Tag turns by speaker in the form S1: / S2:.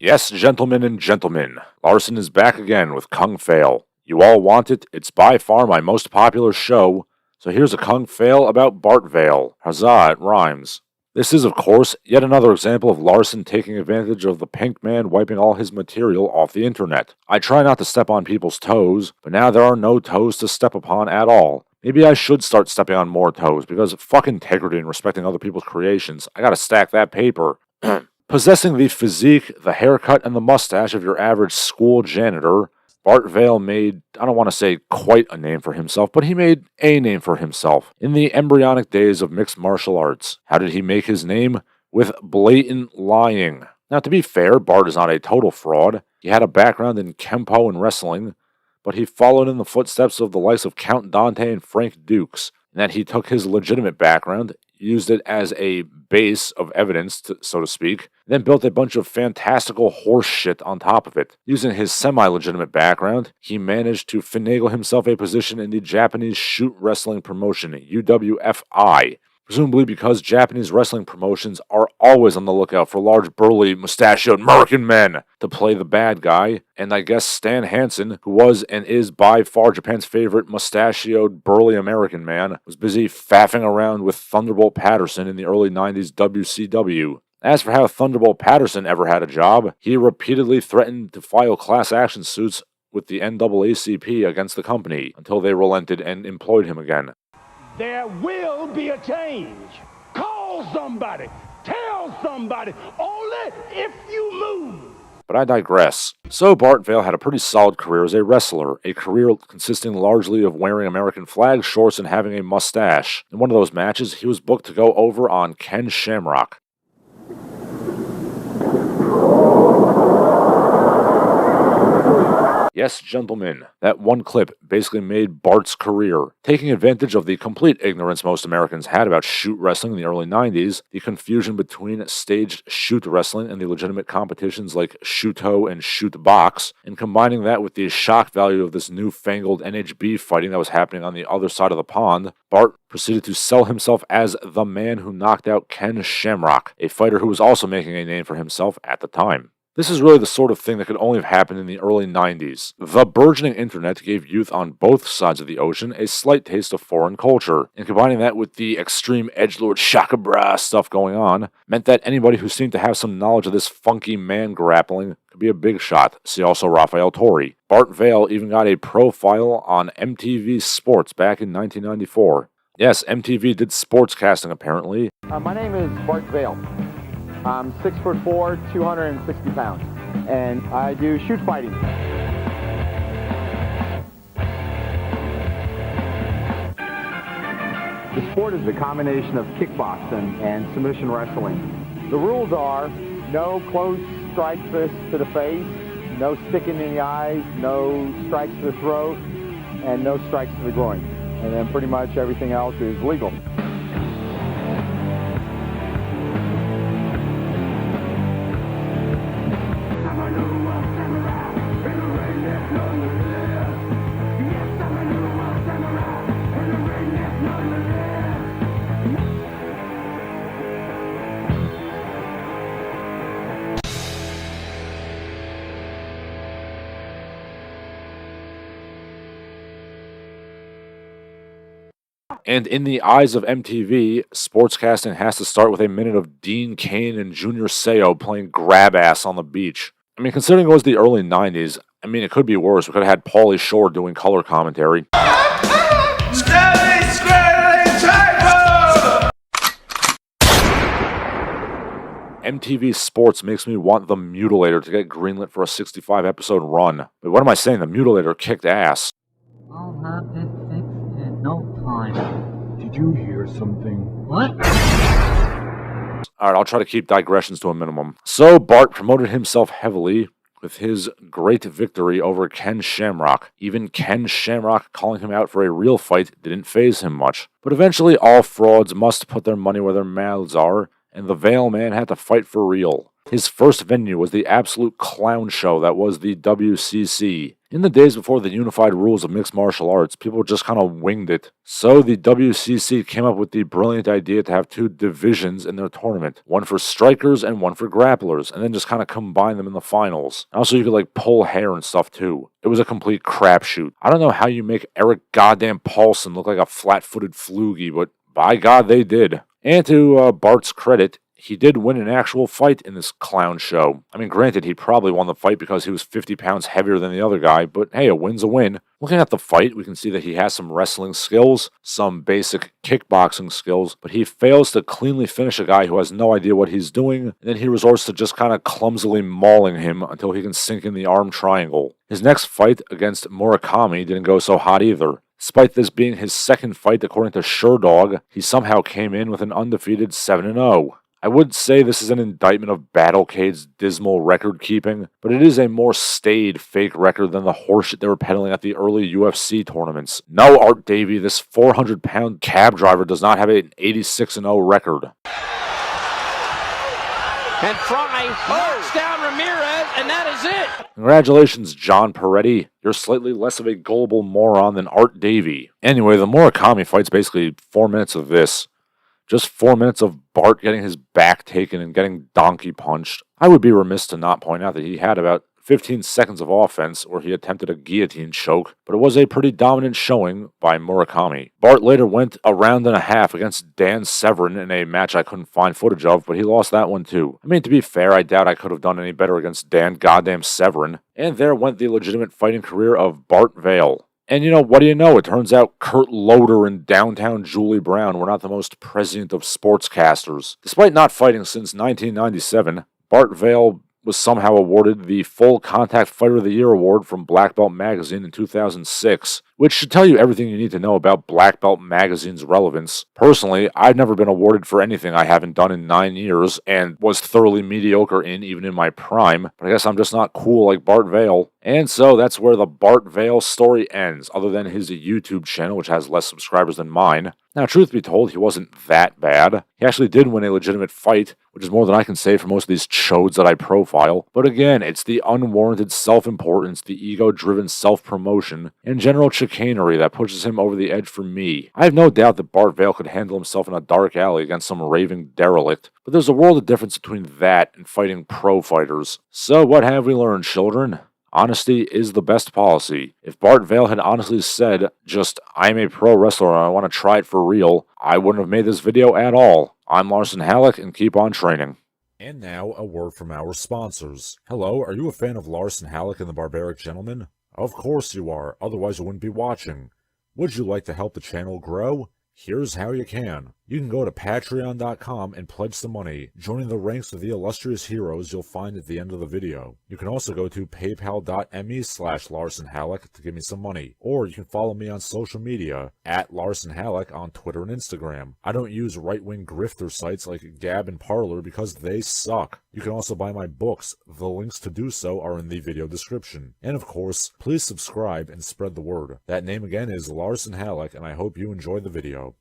S1: Yes, gentlemen and gentlemen, Larson is back again with Kung Fail. You all want it, it's by far my most popular show, so here's a Kung Fail about Bart Vale. Huzzah, it rhymes. This is, of course, yet another example of Larson taking advantage of the Pinkman wiping all his material off the internet. I try not to step on people's toes, but now there are no toes to step upon at all. Maybe I should start stepping on more toes, because fuck integrity and respecting other people's creations. I gotta stack that paper. Possessing the physique, the haircut, and the mustache of your average school janitor, Bart Vale made, I don't want to say quite a name for himself, but he made a name for himself in the embryonic days of mixed martial arts. How did he make his name? With blatant lying. Now, to be fair, Bart is not a total fraud. He had a background in Kempo and wrestling, but he followed in the footsteps of the likes of Count Dante and Frank Dukes, and that he took his legitimate background, used it as a base of evidence, so to speak, then built a bunch of fantastical horse shit on top of it. Using his semi-legitimate background, he managed to finagle himself a position in the Japanese shoot wrestling promotion, UWFI, presumably because Japanese wrestling promotions are always on the lookout for large, burly, mustachioed American men to play the bad guy, and I guess Stan Hansen, who was and is by far Japan's favorite mustachioed, burly American man, was busy faffing around with Thunderbolt Patterson in the early 90s WCW. As for how Thunderbolt Patterson ever had a job, he repeatedly threatened to file class action suits with the NAACP against the company until they relented and employed him again.
S2: There will be a change. Call somebody. Tell somebody. Only if you move.
S1: But I digress. So Bart Vale had a pretty solid career as a wrestler, a career consisting largely of wearing American flag shorts and having a mustache. In one of those matches, he was booked to go over on Ken Shamrock. Yes, gentlemen, that one clip basically made Bart's career. Taking advantage of the complete ignorance most Americans had about shoot wrestling in the early 90s, the confusion between staged shoot wrestling and the legitimate competitions like Shooto and Shoot Box, and combining that with the shock value of this newfangled NHB fighting that was happening on the other side of the pond, Bart proceeded to sell himself as the man who knocked out Ken Shamrock, a fighter who was also making a name for himself at the time. This is really the sort of thing that could only have happened in the early 90s. The burgeoning internet gave youth on both sides of the ocean a slight taste of foreign culture, and combining that with the extreme edgelord shaka bra stuff going on, meant that anybody who seemed to have some knowledge of this funky man grappling could be a big shot. See also Rafael Torre. Bart Vale even got a profile on MTV Sports back in 1994. Yes, MTV did sportscasting apparently.
S3: My name is Bart Vale. I'm 6'4", 260 pounds, and I do shoot fighting. The sport is a combination of kickboxing and submission wrestling. The rules are no close strike fists to the face, no sticking in the eyes, no strikes to the throat, and no strikes to the groin. And then pretty much everything else is legal.
S1: And in the eyes of MTV, sportscasting has to start with a minute of Dean Cain and Junior Seau playing grab ass on the beach. I mean, considering it was the early 90s, I mean, it could be worse. We could have had Pauly Shore doing color commentary. MTV Sports makes me want The Mutilator to get greenlit for a 65-episode run. But what am I saying? The Mutilator kicked ass.
S4: I'll have it fixed in no time.
S5: Did you hear something?
S4: What?
S1: Alright, I'll try to keep digressions to a minimum. So, Bart promoted himself heavily with his great victory over Ken Shamrock. Even Ken Shamrock calling him out for a real fight didn't faze him much. But eventually, all frauds must put their money where their mouths are, and the Vale man had to fight for real. His first venue was the absolute clown show that was the WCC. In the days before the unified rules of mixed martial arts, people just kind of winged it. So the WCC came up with the brilliant idea to have two divisions in their tournament, one for strikers and one for grapplers, and then just kind of combine them in the finals. Also, you could like pull hair and stuff too. It was a complete crapshoot. I don't know how you make Eric goddamn Paulson look like a flat-footed floogie, but by God, they did. And to Bart's credit, he did win an actual fight in this clown show. I mean, granted, he probably won the fight because he was 50 pounds heavier than the other guy, but hey, a win's a win. Looking at the fight, we can see that he has some wrestling skills, some basic kickboxing skills, but he fails to cleanly finish a guy who has no idea what he's doing, and then he resorts to just kind of clumsily mauling him until he can sink in the arm triangle. His next fight against Murakami didn't go so hot either. Despite this being his second fight according to Sherdog, he somehow came in with an undefeated 7-0. I would say this is an indictment of Battlecade's dismal record keeping, but it is a more staid fake record than the horseshit they were peddling at the early UFC tournaments. No, Art Davie, this 400-pound cab driver does not have an 86-0 record.
S5: And Fry knocks down Ramirez, and that is it.
S1: Congratulations, John Peretti. You're slightly less of a gullible moron than Art Davie. Anyway, the Murakami fight's basically 4 minutes of this. Just 4 minutes of Bart getting his back taken and getting donkey punched. I would be remiss to not point out that he had about 15 seconds of offense where he attempted a guillotine choke, but it was a pretty dominant showing by Murakami. Bart later went a round and a half against Dan Severin in a match I couldn't find footage of, but he lost that one too. I mean, to be fair, I doubt I could have done any better against Dan goddamn Severin. And there went the legitimate fighting career of Bart Vale. And what do you know? It turns out Kurt Loder and downtown Julie Brown were not the most prescient of sportscasters. Despite not fighting since 1997, Bart Vale was somehow awarded the Full Contact Fighter of the Year award from Black Belt Magazine in 2006, which should tell you everything you need to know about Black Belt Magazine's relevance. Personally, I've never been awarded for anything I haven't done in 9 years, and was thoroughly mediocre in even in my prime, but I guess I'm just not cool like Bart Vale. And so that's where the Bart Vale story ends, other than his YouTube channel, which has less subscribers than mine. Now, truth be told, he wasn't that bad. He actually did win a legitimate fight, which is more than I can say for most of these chodes that I profile. But again, it's the unwarranted self-importance, the ego-driven self-promotion, and general chicanery that pushes him over the edge for me. I have no doubt that Bart Vale could handle himself in a dark alley against some raving derelict, but there's a world of difference between that and fighting pro fighters. So what have we learned, children? Honesty is the best policy. If Bart Vale had honestly said, just, I'm a pro wrestler and I want to try it for real, I wouldn't have made this video at all. I'm Larson Halleck, and keep on training. And now, a word from our sponsors. Hello, are you a fan of Larson Halleck and the Barbaric Gentleman? Of course you are, otherwise you wouldn't be watching. Would you like to help the channel grow? Here's how you can. You can go to patreon.com and pledge some money, joining the ranks of the illustrious heroes you'll find at the end of the video. You can also go to paypal.me/LarsonHalleck to give me some money, or you can follow me on social media, at Larson Halleck on Twitter and Instagram. I don't use right-wing grifter sites like Gab and Parler because they suck. You can also buy my books. The links to do so are in the video description. And of course, please subscribe and spread the word. That name again is Larson Halleck, and I hope you enjoyed the video.